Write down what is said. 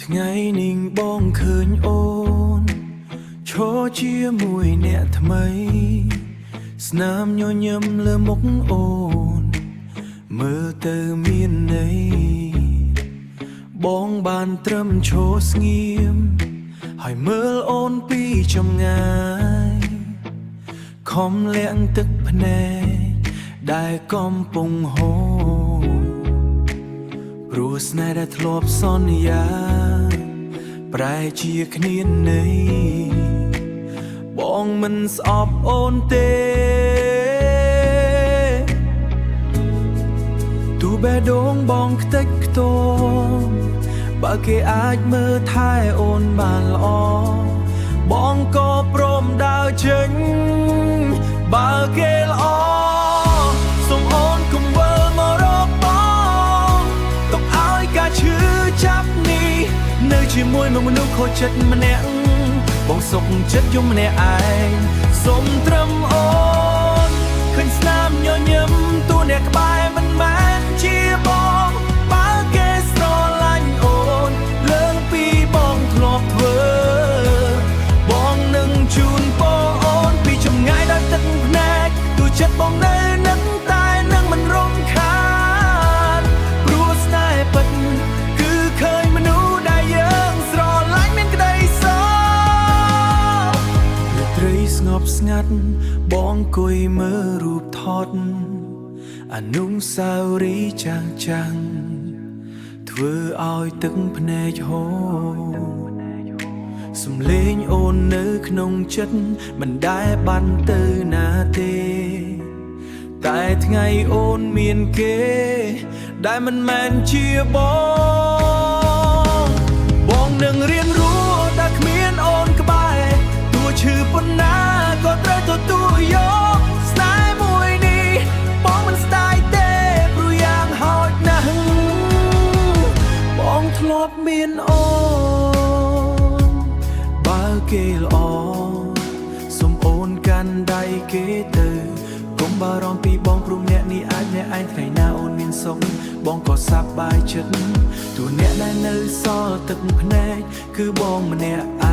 ថ្ងៃនេះបងឃើញអូនឈរជាមួយអ្នកថ្មីស្នាមញញឹមលើមុខអូនមើលទៅមានន័យបងបានត្រឹមឈរស្ងៀមហើយមើលអូនពីចម្ងាយខំលាក់ទឹកភ្នែកដែលកំពុងហូរព្រោះស្នេហ៍ដែលធ្លាប់សន្យាប្រែជាគ្នានៃបងមិនស្អប់អូនទេទូបេះដូងបងខ្ទេចខ្ទាំបើគេអាចមើលថែអូនបានល្អបងក៏ព្រមដើរចេញបើគេល្អសូមអូនកុំវិលមករកបងទុកឲ្យការឈឺចាប់នេះនៅជាមួយមួយមនុស្សខូចចិត្តម្នាក់បងសុខចិត្តយំម្នាក់ឯងសូមត្រឹមអូនឃើញស្នាមញញឹមទូអ្នកក្បែរមិនមែនជាបងបើគេស្រឡាញ់អូនលើងពីបងធ្លាប់ធ្វើបងនឹងជូនពរអូនពីចម្ងាយដោយទឹកភ្នែកទូចិត្តបងនៅនឹងតែនឹងមិនរំខានព្រោះស្នេហ៍ពិតគឺឃើញមនុស្សដែលយើងស្រឡាញ់មានក្តីសុខរាត្រីស្ងប់ស្ងាត់បងអង្គុយមើលរូបថតអនុស្សាវរីយ៍ចាំងធ្វើឲ្យទឹកភ្នែកហូរសំឡេងអូននៅក្នុងចិត្តមិនដែលបាត់ទៅណាទេតែថ្ងៃអូនមានគេដែលមិនមែនជាបងនឹងរៀនรู้តែគ្មានអូនក្បែរទោះឈឺប៉ុណ្ណាក៏ត្រូវទទួលយកស្នេហ៍មួយនេះបងមិនស្ដាយទេព្រោះយ៉ាងហោចណាស់បងធ្លាប់មានអូនបើគេល្អសូមអូនកាន់ដៃគេទៅកុំបារម្ភពីបងព្រោះអ្នកនេះអាចអ្នកឯងថ្ងៃណាអូនមានសុខបងក៏សប្បាយចិត្តទូអ្នកដែលនៅសល់ទឹកភ្នែកគឺបងម្នាក់ឯ